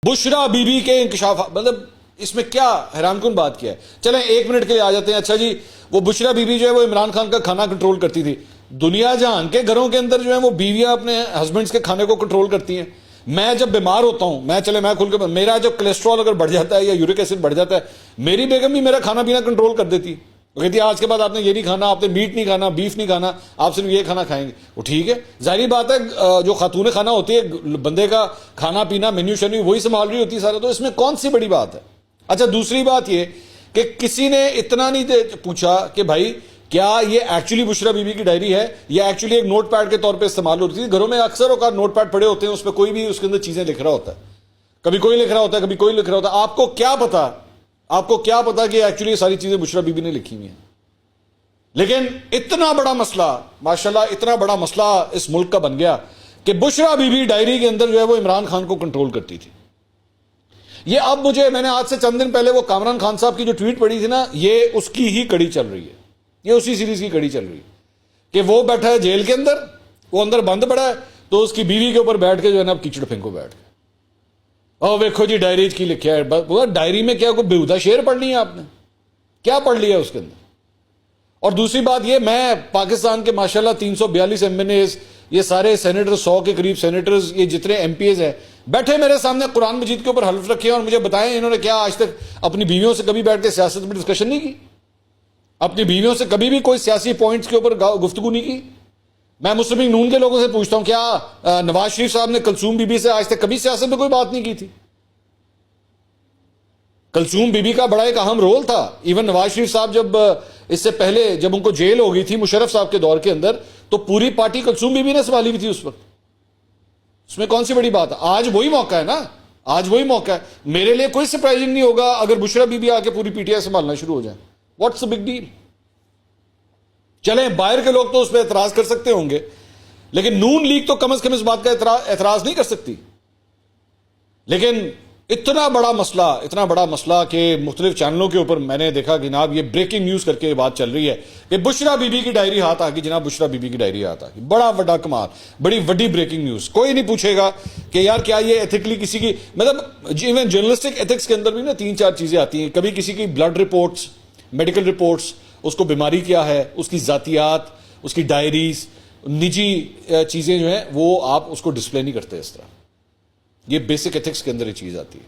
Bushra be be کے انکشاف، مطلب اس میں کیا حیران کن بات کیا ہے؟ چلیں ایک منٹ کے لیے آ جاتے ہیں. اچھا جی، وہ بشرا بی بی جو ہے وہ عمران خان کا کھانا کنٹرول کرتی تھی. دنیا جہان کے گھروں کے اندر جو ہے وہ بیویاں اپنے ہسبینڈز کے کھانے کو کنٹرول کرتی ہیں. میں جب بیمار ہوتا ہوں، میں کھل کے، میرا جب کولیسٹرول اگر بڑھ جاتا ہے یا یورک ایسڈ بڑھ جاتا ہے، میری بیگم بھی میرا کھانا پینا کنٹرول کر دیتی. وہ کہتی ہے آج کے بعد آپ نے یہ نہیں کھانا، آپ نے میٹ نہیں کھانا، بیف نہیں کھانا، آپ صرف یہ کھانا کھائیں گے. وہ ٹھیک ہے، ظاہری بات ہے جو خاتون خانہ ہوتی ہے بندے کا کھانا پینا مینیو شینیو وہی سنبھال رہی ہوتی ہے سارا، تو اس میں کون سی بڑی بات ہے؟ اچھا دوسری بات یہ کہ کسی نے اتنا نہیں پوچھا کہ بھائی کیا یہ ایکچولی بشرا بی بی کی ڈائری ہے یا ایکچولی ایک نوٹ پیڈ کے طور پہ استعمال ہوتی تھی. گھروں میں اکثر اوقات نوٹ پیڈ پڑے ہوتے ہیں، اس پہ کوئی بھی اس کے اندر چیزیں لکھ رہا ہوتا ہے، کبھی کوئی لکھ رہا ہوتا ہے، کبھی کوئی لکھ رہا ہوتا ہے. آپ کو کیا پتا کہ ایکچولی یہ ساری چیزیں بشرا بی بی نے لکھی ہوئی ہیں. لیکن اتنا بڑا مسئلہ، ماشاءاللہ اتنا بڑا مسئلہ اس ملک کا بن گیا کہ بشرا بی بی ڈائری کے اندر جو ہے وہ عمران خان کو کنٹرول کرتی تھی. یہ اب میں نے آج سے چند دن پہلے وہ کامران خان صاحب کی جو ٹویٹ پڑھی تھی نا، یہ اس کی ہی کڑی چل رہی ہے، یہ اسی سیریز کی کڑی چل رہی ہے کہ وہ بیٹھا ہے جیل کے اندر، وہ اندر بند پڑا ہے، تو اس کی بیوی کے اوپر بیٹھ کے جو ہے نا اب کیچڑ پھینکو بیٹھ کے. اور ویکھو جی ڈائری کی لکھا ہے. ڈائری میں کیا کوئی بیہودہ شعر پڑھ لی ہے آپ نے؟ کیا پڑھ لیا اس کے اندر؟ اور دوسری بات یہ، میں پاکستان کے ماشاءاللہ 342 ایم این ایز، یہ سارے سینیٹر، 100 کے قریب سینیٹرز، یہ جتنے ایم پی ایز ہیں، بیٹھے میرے سامنے قرآن مجید کے اوپر حلف رکھے اور مجھے بتائیں انہوں نے کیا آج تک اپنی بیویوں سے کبھی بیٹھ کے سیاست میں ڈسکشن نہیں کی؟ اپنی بیویوں سے کبھی بھی کوئی سیاسی پوائنٹس کے اوپر گفتگو نہیں کی؟ میں مسلم لیگ نون کے لوگوں سے پوچھتا ہوں، کیا نواز شریف صاحب نے کلثوم بی بی سے آج تک کبھی سیاست میں کوئی بات نہیں کی تھی؟ کلثوم بی بی کا بڑا ایک اہم رول تھا. ایون نواز شریف صاحب جب اس سے پہلے جب ان کو جیل ہو گئی تھی مشرف صاحب کے دور کے اندر، تو پوری پارٹی کلثوم بی بی نے سنبھالی ہوئی تھی اس وقت. اس میں کون سی بڑی بات ہے؟ آج وہی موقع ہے نا، آج وہی موقع ہے. میرے لیے کوئی سرپرائزنگ نہیں ہوگا اگر بشرا بی بی آ کے پوری پی ٹی آئی سنبھالنا شروع ہو جائیں. What's a big deal? چلیں باہر کے لوگ تو اس پہ اعتراض کر سکتے ہوں گے، لیکن نون لیگ تو کم از کم اس بات کا اعتراض نہیں کر سکتی. لیکن اتنا بڑا مسئلہ کہ مختلف چینلوں کے اوپر میں نے دیکھا کہ جناب یہ بریکنگ نیوز کر کے بات چل رہی ہے کہ بشرا بی بی کی ڈائری ہاتھ آ گئی. جناب بشرا بی بی کی ڈائری ہاتھ آ گئی، بڑا کمال، بڑی وڈی بریکنگ نیوز. کوئی نہیں پوچھے گا کہ یار کیا یہ ایتھیکلی کسی کی، مطلب ایون جرنلسٹک ایتھکس کے اندر بھی نا 3-4 چیزیں آتی ہیں. کبھی کسی کی بلڈ رپورٹس، میڈیکل رپورٹس، اس کو بیماری کیا ہے، اس کی ذاتیات، اس کی ڈائریز، نجی چیزیں جو ہیں وہ آپ اس کو ڈسپلے نہیں کرتے اس طرح. یہ بیسک ایتھکس کے اندر یہ چیز آتی ہے.